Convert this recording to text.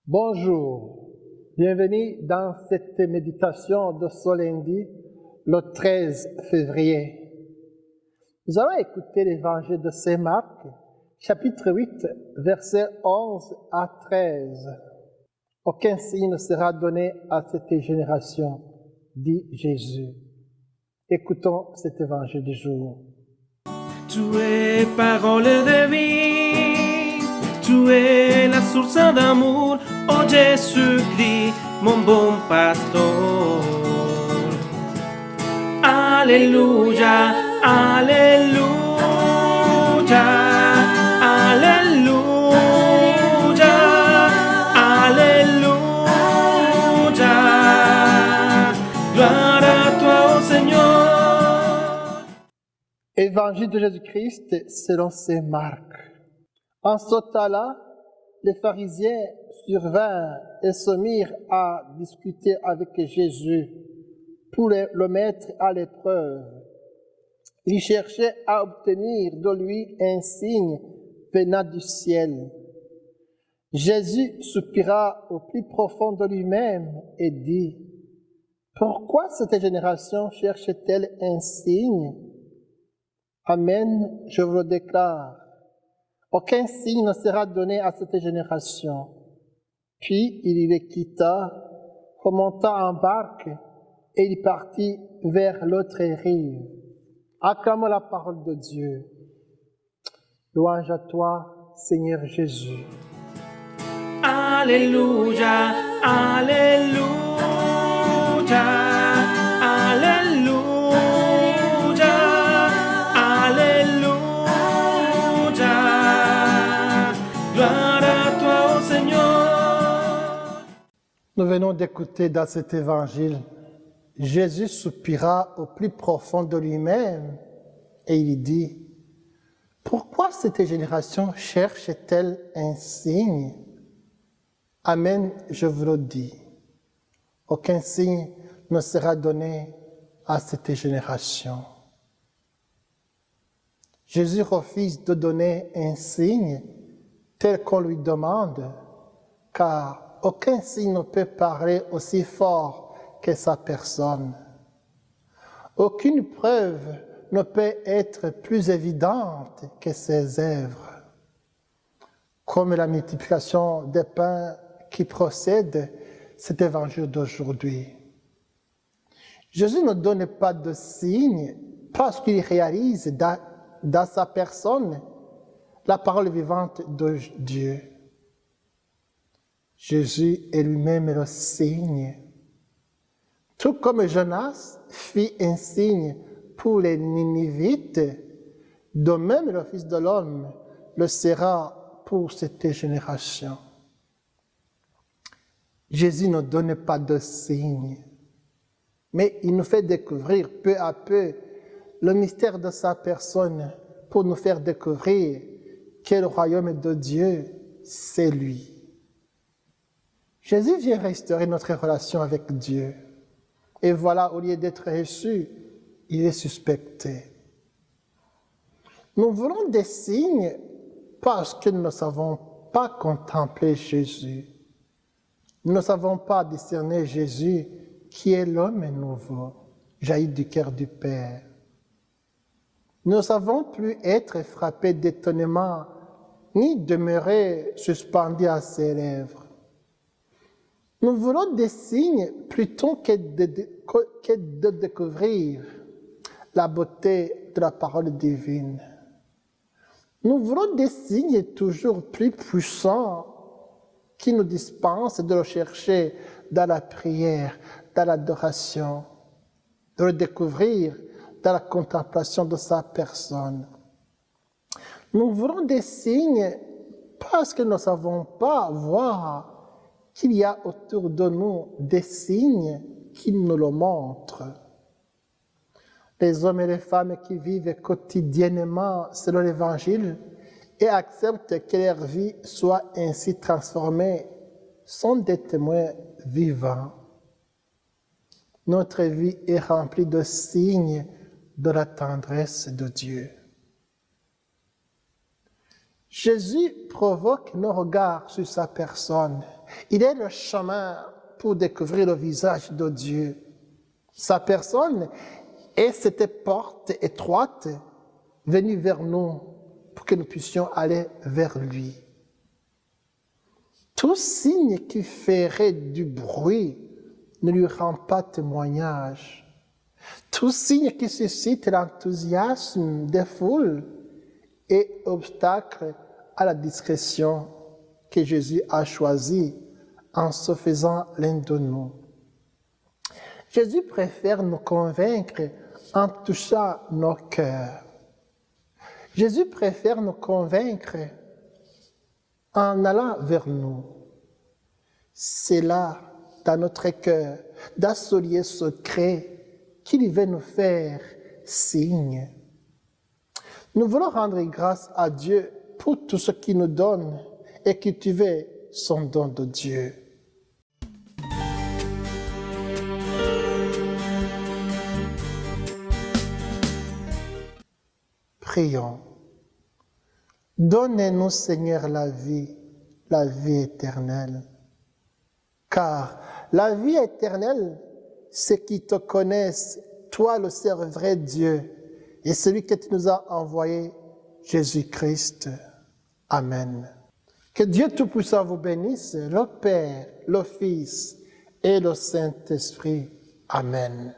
Bonjour, bienvenue dans cette méditation de ce lundi, le 13 février. Nous allons écouter l'évangile de Saint Marc, chapitre 8, versets 11 à 13. Aucun signe ne sera donné à cette génération, dit Jésus. Écoutons cet évangile du jour. Tu es parole de vie, tu es la source d'amour, oh Jésus-Christ, mon bon pasteur. Alléluia, alléluia, alléluia, alléluia. Gloire à toi, ô Seigneur. Évangile de Jésus-Christ selon Saint Marc. En ce temps-là, les pharisiens survinrent et se mirent à discuter avec Jésus pour le mettre à l'épreuve. Ils cherchaient à obtenir de lui un signe venant du ciel. Jésus soupira au plus profond de lui-même et dit, « Pourquoi cette génération cherche-t-elle un signe ? Amen, je vous le déclare. Aucun signe ne sera donné à cette génération. » Puis il les quitta, remonta en barque, et il partit vers l'autre rive. Acclamons la parole de Dieu. Louange à toi, Seigneur Jésus. Alléluia, alléluia, alléluia, alléluia. Gloire à toi, ô Seigneur. Nous venons d'écouter dans cet évangile, Jésus soupira au plus profond de lui-même et il dit, « Pourquoi cette génération cherche-t-elle un signe ? Amen, je vous le dis. Aucun signe ne sera donné à cette génération. » Jésus refuse de donner un signe tel qu'on lui demande, car aucun signe ne peut parler aussi fort que sa personne. Aucune preuve ne peut être plus évidente que ses œuvres, comme la multiplication des pains qui procède cet évangile d'aujourd'hui. Jésus ne donne pas de signe parce qu'il réalise dans sa personne la parole vivante de Dieu. Jésus est lui-même le signe. Tout comme Jonas fit un signe pour les Ninivites, de même le Fils de l'homme le sera pour cette génération. Jésus ne donne pas de signe, mais il nous fait découvrir peu à peu le mystère de sa personne pour nous faire découvrir que le royaume de Dieu, c'est lui. Jésus vient restaurer notre relation avec Dieu. Et voilà, au lieu d'être reçu, il est suspecté. Nous voulons des signes parce que nous ne savons pas contempler Jésus. Nous ne savons pas discerner Jésus qui est l'homme nouveau, jailli du cœur du Père. Nous ne savons plus être frappés d'étonnement, ni demeurer suspendus à ses lèvres. Nous voulons des signes plutôt que de découvrir la beauté de la parole divine. Nous voulons des signes toujours plus puissants qui nous dispensent de le chercher dans la prière, dans l'adoration, de le découvrir dans la contemplation de sa personne. Nous voulons des signes parce que nous ne savons pas voir qu'il y a autour de nous des signes qui nous le montrent. Les hommes et les femmes qui vivent quotidiennement selon l'Évangile et acceptent que leur vie soit ainsi transformée sont des témoins vivants. Notre vie est remplie de signes de la tendresse de Dieu. Jésus provoque nos regards sur sa personne Il est le chemin pour découvrir le visage de Dieu. Sa personne est cette porte étroite venue vers nous pour que nous puissions aller vers lui. Tout signe qui ferait du bruit ne lui rend pas témoignage. Tout signe qui suscite l'enthousiasme des foules est obstacle à la discrétion que Jésus a choisie en se faisant l'un de nous. Jésus préfère nous convaincre en touchant nos cœurs. Jésus préfère nous convaincre en allant vers nous. C'est là, dans notre cœur, dans ce lieu secret, qu'il veut nous faire signe. Nous voulons rendre grâce à Dieu pour tout ce qu'il nous donne et cultiver son don de Dieu. Prions. Donne-nous, Seigneur, la vie éternelle. Car la vie éternelle, c'est qu'ils te connaissent, toi le seul vrai Dieu, et celui que tu nous as envoyé, Jésus-Christ. Amen. Que Dieu Tout-Puissant vous bénisse, le Père, le Fils et le Saint-Esprit. Amen.